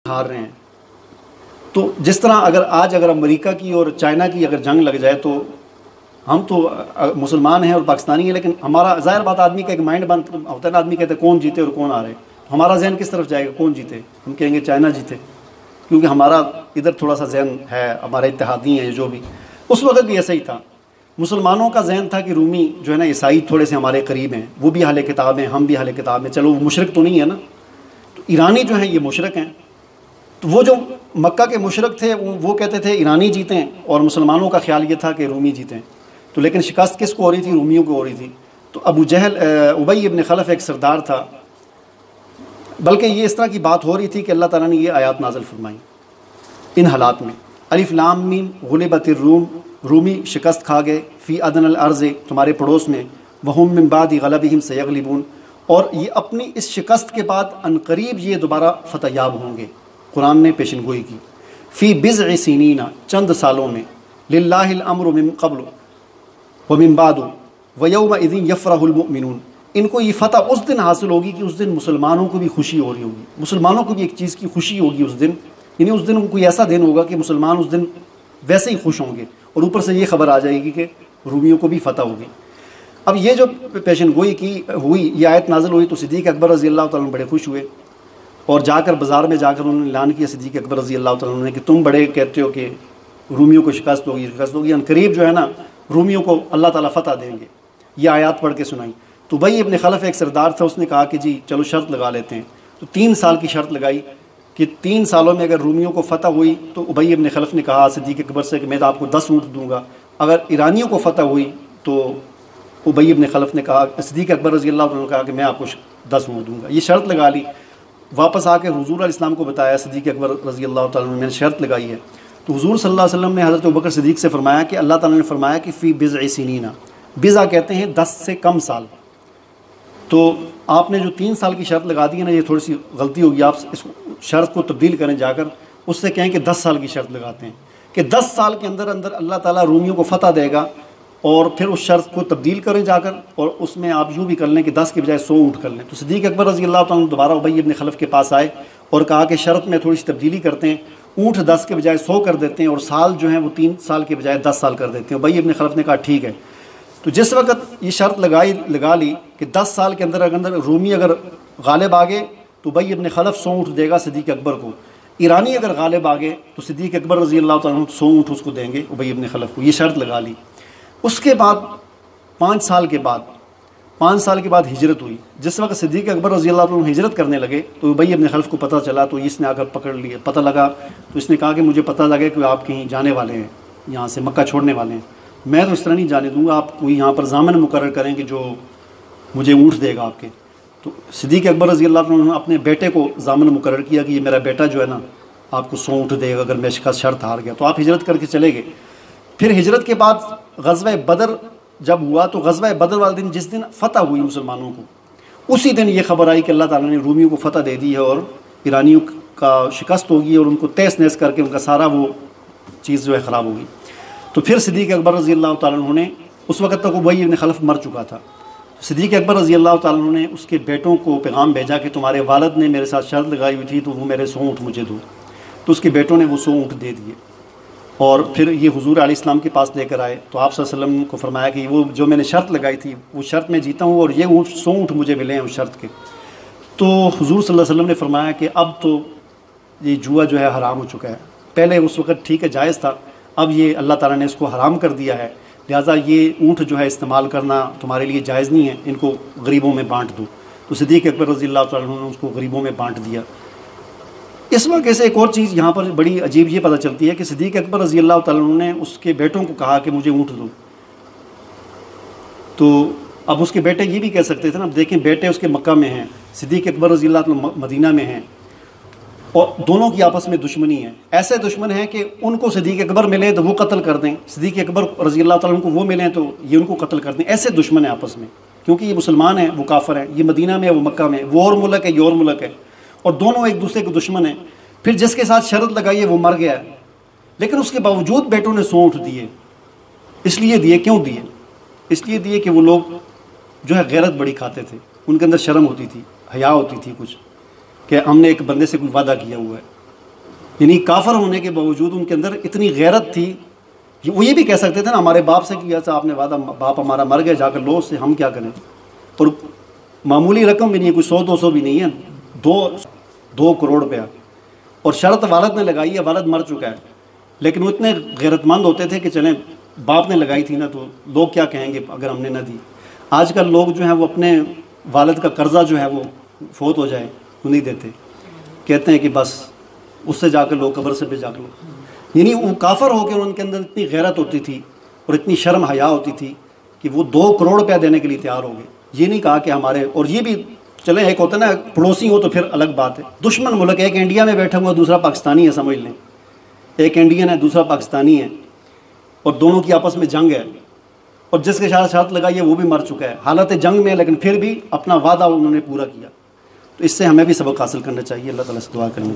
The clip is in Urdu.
ہار رہے ہیں. تو جس طرح اگر امریکہ کی اور چائنا کی اگر جنگ لگ جائے تو ہم تو مسلمان ہیں اور پاکستانی ہیں، لیکن ہمارا ظاہر بات آدمی کا ایک مائنڈ بند ہوتا ہے نا، آدمی کہتے ہیں کون جیتے اور کون ہارے. ہمارا ذہن کس طرف جائے گا؟ کون جیتے؟ ہم کہیں گے چائنا جیتے، کیونکہ ہمارا ادھر تھوڑا سا ذہن ہے، ہمارے اتحادی ہیں جو بھی. اس وقت بھی ایسا ہی تھا. مسلمانوں کا ذہن تھا کہ رومی جو ہے نا عیسائی تھوڑے سے ہمارے قریب ہیں، وہ بھی اہل کتاب ہیں، ہم بھی اہل کتاب ہیں، چلو وہ مشرک تو نہیں ہے نا. تو ایرانی جو ہیں یہ مشرک ہیں. تو وہ جو مکہ کے مشرک تھے وہ کہتے تھے ایرانی جیتیں، اور مسلمانوں کا خیال یہ تھا کہ رومی جیتیں. تو لیکن شکست کس کو ہو رہی تھی؟ رومیوں کو ہو رہی تھی. تو ابو جہل ابی ابن خلف ایک سردار تھا، بلکہ یہ اس طرح کی بات ہو رہی تھی کہ اللہ تعالیٰ نے یہ آیات نازل فرمائی ان حالات میں. الف لام میم غلبت الروم، رومی شکست کھا گئے، فی ادن الارض، تمہارے پڑوس میں، وہم من بعد غلبہم سیغلبون، اور یہ اپنی اس شکست کے بعد عنقریب یہ دوبارہ فتح یاب ہوں گے. قرآن نے پیشن گوئی کی. فی بضع سنین، چند سالوں میں، للہ الامر من قبل ومن بعد ویومئذ یفرح المؤمنون، ان کو یہ فتح اس دن حاصل ہوگی کہ اس دن مسلمانوں کو بھی خوشی ہو رہی ہوگی، مسلمانوں کو بھی ایک چیز کی خوشی ہوگی اس دن. یعنی اس دن کوئی ایسا دن ہوگا کہ مسلمان اس دن ویسے ہی خوش ہوں گے، اور اوپر سے یہ خبر آ جائے گی کہ رومیوں کو بھی فتح ہوگی. اب یہ جو پیشن گوئی کی ہوئی، یہ آیت نازل ہوئی تو صدیق اکبر رضی اللہ تعالیٰ عنہ بڑے خوش ہوئے، اور جا کر بازار میں جا کر انہوں نے اعلان کیا صدیق اکبر رضی اللہ تعالیٰ عنہ نے کہ تم بڑے کہتے ہو کہ رومیوں کو شکست ہوگی، عنقریب جو ہے نا رومیوں کو اللہ تعالیٰ فتح دیں گے. یہ آیات پڑھ کے سنائی. تو ابی ابن خلف ایک سردار تھا، اس نے کہا کہ جی چلو شرط لگا لیتے ہیں. تو 3 سال کی شرط لگائی کہ 3 سالوں میں اگر رومیوں کو فتح ہوئی تو ابی ابن خلف نے کہا صدیق اکبر سے کہ میں تو آپ کو 10 اونٹ دوں گا. اگر ایرانیوں کو فتح ہوئی تو ابی ابن خلف نے کہا، صدیق اکبر رضی اللہ عنہ نے کہا کہ میں آپ کو 10 اونٹ دوں گا. یہ شرط لگا لی. واپس آ کے حضور علیہ السلام کو بتایا صدیق اکبر رضی اللہ تعالیٰ عنہ، میں نے شرط لگائی ہے. تو حضور صلی اللہ علیہ وسلم نے حضرت ابوبکر صدیق سے فرمایا کہ اللہ تعالیٰ نے فرمایا کہ فی بضع سنین، بضع کہتے ہیں 10 سے کم سال. تو آپ نے جو 3 سال کی شرط لگا دی ہے نا، یہ تھوڑی سی غلطی ہوگی. آپ اس شرط کو تبدیل کریں، جا کر اس سے کہیں کہ 10 سال کی شرط لگاتے ہیں کہ 10 سال کے اندر اندر اللہ تعالیٰ رومیوں کو فتح دے گا. اور پھر اس شرط کو تبدیل کریں جا کر، اور اس میں آپ یوں بھی کر لیں کہ 10 کے بجائے 100 اونٹ کر لیں. تو صدیق اکبر رضی اللہ تعالیٰ دوبارہ ابی ابن خلف کے پاس آئے اور کہا کہ شرط میں تھوڑی سی تبدیلی کرتے ہیں، اونٹ 10 کے بجائے 100 کر دیتے ہیں، اور سال جو ہیں وہ 3 سال کے بجائے 10 سال کر دیتے ہیں. ابی ابن خلف نے کہا ٹھیک ہے. تو جس وقت یہ شرط لگا لی کہ 10 سال کے اندر رومی اگر غالب آ گئے تو ابی ابن خلف 100 اونٹ دے گا صدیق اکبر کو، ایرانی اگر غالب آ گئے تو صدیق اکبر رضی اللہ تعالیٰ عنہ 100 اونٹ اس کو دیں گے ابی ابن خلف کو. یہ شرط لگا لی. اس کے بعد 5 سال کے بعد ہجرت ہوئی. جس وقت صدیق اکبر رضی اللہ عنہ ہجرت کرنے لگے تو ابی ابن خلف کو پتہ چلا، تو اس نے آ کر پکڑ لیا. پتہ لگا تو اس نے کہا کہ مجھے پتہ لگا کہ آپ کہیں جانے والے ہیں، یہاں سے مکہ چھوڑنے والے ہیں، میں تو اس طرح نہیں جانے دوں گا، آپ کوئی یہاں پر ضامن مقرر کریں کہ جو مجھے اونٹ دے گا آپ کے. تو صدیق اکبر رضی اللہ عنہ نے اپنے بیٹے کو ضامن مقرر کیا کہ یہ میرا بیٹا جو ہے نا آپ کو 100 اونٹ دے گا اگر میں شرط ہار گیا. تو آپ ہجرت کر کے چلے گئے. پھر ہجرت کے بعد غزوہ بدر جب ہوا تو غزوہ بدر والے دن جس دن فتح ہوئی مسلمانوں کو، اسی دن یہ خبر آئی کہ اللہ تعالیٰ نے رومیوں کو فتح دے دی ہے اور ایرانیوں کا شکست ہوگی اور ان کو تیس نیس کر کے ان کا سارا وہ چیز جو ہے خراب ہوگی. تو پھر صدیق اکبر رضی اللہ تعالیٰ عنہ نے، اس وقت تک ابی ابن خلف مر چکا تھا، صدیق اکبر رضی اللہ تعالیٰ عنہ نے اس کے بیٹوں کو پیغام بھیجا کہ تمہارے والد نے میرے ساتھ شرط لگائی ہوئی تھی تو وہ میرے 100 اونٹ مجھے دو. تو اس کے بیٹوں نے وہ 100 اونٹ دے دیے، اور پھر یہ حضور علیہ السلام کے پاس لے کر آئے. تو آپ صلی اللہ علیہ وسلم کو فرمایا کہ وہ جو میں نے شرط لگائی تھی وہ شرط میں جیتا ہوں، اور یہ 100 اونٹ مجھے ملے ہیں اس شرط کے. تو حضور صلی اللہ علیہ وسلم نے فرمایا کہ اب تو یہ جوا جو ہے حرام ہو چکا ہے. پہلے اس وقت ٹھیک ہے جائز تھا، اب یہ اللہ تعالیٰ نے اس کو حرام کر دیا ہے، لہٰذا یہ اونٹ جو ہے استعمال کرنا تمہارے لیے جائز نہیں ہے، ان کو غریبوں میں بانٹ دو. تو صدیق اکبر رضی اللہ تعالیٰ عنہ نے اس کو غریبوں میں بانٹ دیا. اس واقعے سے ایک اور چیز یہاں پر بڑی عجیب یہ پتہ چلتی ہے کہ صدیق اکبر رضی اللہ تعالیٰ عنہ نے اس کے بیٹوں کو کہا کہ مجھے اونٹ دو. تو اب اس کے بیٹے یہ بھی کہہ سکتے تھے نا، اب دیکھیں بیٹے اس کے مکہ میں ہیں، صدیق اکبر رضی اللہ تعالیٰ مدینہ میں ہیں، اور دونوں کی آپس میں دشمنی ہے. ایسے دشمن ہیں کہ ان کو صدیق اکبر ملیں تو وہ قتل کر دیں، صدیق اکبر رضی اللہ تعالیٰ عنہ کو وہ ملیں تو یہ ان کو قتل کر دیں. ایسے دشمن ہیں آپس میں، کیونکہ یہ مسلمان ہیں وہ کافر ہیں، یہ مدینہ میں ہے وہ مکہ میں، وہ اور ملک ہے یہ اور ملک ہے، اور دونوں ایک دوسرے کے دشمن ہیں. پھر جس کے ساتھ شرط لگائی ہے وہ مر گیا ہے، لیکن اس کے باوجود بیٹوں نے 100 اونٹ دیے. اس لیے دیے، کیوں دیے؟ اس لیے دیے کہ وہ لوگ جو ہے غیرت بڑی کھاتے تھے، ان کے اندر شرم ہوتی تھی، حیا ہوتی تھی کچھ، کہ ہم نے ایک بندے سے کوئی وعدہ کیا ہوا ہے یعنی کافر ہونے کے باوجود ان کے اندر اتنی غیرت تھی کہ وہ یہ بھی کہہ سکتے تھے نا ہمارے باپ سے کیا تھا آپ نے وعدہ، باپ ہمارا مر گیا، جا کر لو اس سے، ہم کیا کریں. اور معمولی رقم بھی نہیں ہے، کوئی 100-200 بھی نہیں ہے، 2 کروڑ روپیہ. اور شرط والد نے لگائی ہے، والد مر چکا ہے، لیکن وہ اتنے غیرت مند ہوتے تھے کہ چلیں باپ نے لگائی تھی نا تو لوگ کیا کہیں گے اگر ہم نے نہ دی. آج کل لوگ جو ہیں وہ اپنے والد کا قرضہ جو ہے وہ فوت ہو جائے وہ نہیں دیتے، کہتے ہیں کہ بس اس سے جا کر لو، قبر سے بھی جا کر لو. یعنی وہ کافر ہو کے ان کے اندر اتنی غیرت ہوتی تھی اور اتنی شرم حیا ہوتی تھی کہ وہ 2 کروڑ روپیہ دینے کے لیے تیار ہو گئے. یہ نہیں کہا کہ ہمارے، اور یہ بھی چلیں ایک ہوتا ہے نا پڑوسی ہو تو پھر الگ بات ہے، دشمن ملک، ایک انڈیا میں بیٹھا ہوا دوسرا پاکستانی ہے، سمجھ لیں ایک انڈین ہے دوسرا پاکستانی ہے اور دونوں کی آپس میں جنگ ہے، اور جس کے ساتھ شرط لگائی ہے وہ بھی مر چکا ہے، حالت جنگ میں، لیکن پھر بھی اپنا وعدہ انہوں نے پورا کیا. تو اس سے ہمیں بھی سبق حاصل کرنا چاہیے. اللہ تعالیٰ سے دعا کریں.